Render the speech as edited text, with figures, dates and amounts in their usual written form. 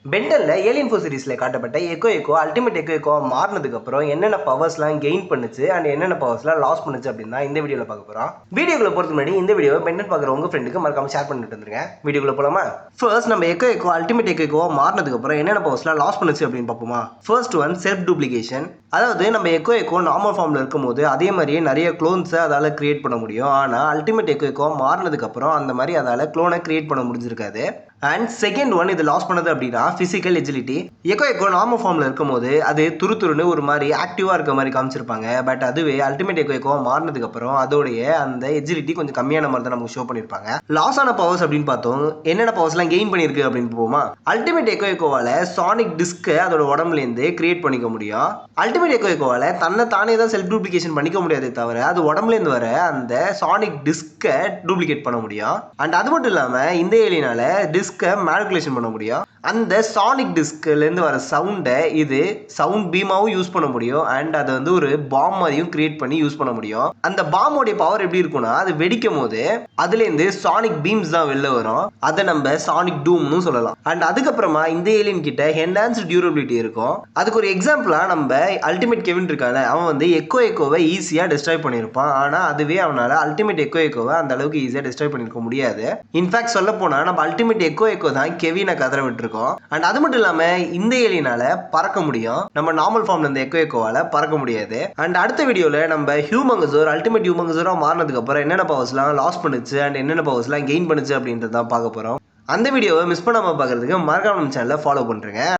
பெண்டல்ல alien four சீரிஸ்ல காட்டப்பட்ட echo ultimate echo மாறினதுக்கு அப்புறம் என்னென்ன பவர்ஸ்லாம் கெயின் பண்ணுச்சு அண்ட் என்னென்ன பவர்ஸ்லாம் லாஸ் பண்ணுச்சு அப்படின்னு தான் இந்த வீடியோல பார்க்க போறோம். வீடியோக்குள்ள போறதுக்கு முன்னாடி இந்த வீடியோ பெண்டல் பார்க்குற உங்க ஃப்ரெண்டுக்கு மறக்காம ஷேர் பண்ணிட்டு வந்துருங்க. வீடியோக்குள்ள போலாமா? ஃபர்ஸ்ட் நம்ம எக்கோ அல்டிமேட் எக்கோ மாறினதுக்கு அப்புறம் என்னென்ன பவர்ஸ்லாம் லாஸ் பண்ணுச்சு அப்படின்னு பார்ப்போமா. First one self duplication. அதாவது நம்ம எக்கோ நார்மல் ஃபார்ம்ல இருக்கும்போது அதே மாதிரியே நிறைய க்ளோன்ஸை அதால கிரியேட் பண்ண முடியும். ஆனால் அல்டிமேட் எக்கோ மாறினதுக்கு அப்புறம் அந்த மாதிரி அதால க்ளோனை கிரியேட் பண்ண முடிஞ்சிருக்காது. அண்ட் செகண்ட் ஒன் இது லாஸ் பண்ணது அப்படின்னா பிசிக்கல் எஜிலிட்டி. எக்கோ நார்மல் ஃபார்ம்ல இருக்கும்போது அது துருன்னு ஒரு மாதிரி ஆக்டிவா இருக்க மாதிரி காமிச்சிருப்பாங்க. பட் அதுவே அல்டிமேட் எக்கோ மாறினதுக்கு அப்புறம் அதோடைய அந்த எஜிலிட்டி கொஞ்சம் கம்மியான மாதிரி தான் நமக்கு ஷோ பண்ணிருப்பாங்க. லாஸ் ஆன பவர்ஸ் அப்படின்னு பார்த்தோம். என்னென்ன பவர்ஸ் எல்லாம் கெயின் பண்ணிருக்கு அப்படின்னு போவோமா. அல்டிமேட் எக்கோவால சானிக் டிஸ்கை அதோட உடம்புல இருந்து கிரியேட் பண்ணிக்க முடியும். அல்டிமேட் எக்கோவால தன்னை தானே தான் செல்ஃப் டூப்ளிகேஷன் பண்ணிக்க முடியாதே தவிர அது உடம்புல இருந்து வர அந்த சானிக் டிஸ்கை டூப்ளிகேட் பண்ண முடியும். அண்ட் அது மட்டும் இல்லாம இந்த ஏலியனால டிஸ்கை மேனிபுலேஷன் பண்ண முடியும். அந்த சானிக் டிஸ்க்ல இருந்து வர சவுண்டை இது சவுண்ட் பீமாவும் யூஸ் பண்ண முடியும். அண்ட் அதை வந்து ஒரு பாம் மாதிரியும் கிரியேட் பண்ணி யூஸ் பண்ண முடியும். அந்த பாமோடைய பவர் எப்படி இருக்கும்னா அது வெடிக்கும் போது அதுல இருந்து சானிக் பீம்ஸ் தான் வெளில வரும். அதை நம்ம சானிக் டூம்னு சொல்லலாம். அண்ட் அதுக்கப்புறமா இந்த ஏலியன் கிட்ட என்ஹான்ஸ்டு டியூரபிலிட்டி இருக்கும். அதுக்கு ஒரு எக்ஸாம்பிளா நம்ம அல்டிமேட் கெவின் இருக்கான அவன் வந்து எக்கோவை ஈஸியா டிஸ்ட்ராய் பண்ணிருப்பான். ஆனா அதுவே அவனால அல்டிமேட் எக்கோவை அந்த அளவுக்கு ஈஸியா டிஸ்ட்ராய் பண்ணிருக்க முடியாது. இன்ஃபேக்ட் சொல்ல போனா நம்ம அல்டிமேட் எக்கோ தான் கெவினை கதற விட்டுருக்கோம். அண்ட் அது மட்டும் இல்லாம இந்த ஏலியனால பறக்க முடியும். நம்ம நார்மல் ஃபார்ம்ல இருந்த எக்கோவால பறக்க முடியாது. அண்ட் அடுத்த வீடியோல நம்ம ஹியூமங்கஸோர் அல்டிமேட் ஹியூமங்கஸோரா மாறினதுக்கு அப்புறம் என்னென்ன பவர்ஸ்லாம் லாஸ் பண்ணுச்சு அண்ட் என்னென்ன பவர்ஸ்லாம் கெயின் பண்ணுச்சு அப்படின்றத பார்க்க போறோம். அந்த வீடியோவை மிஸ் பண்ணாம பார்க்கறதுக்கு மறக்காம நம்ம சேனலை ஃபாலோ பண்றேங்க.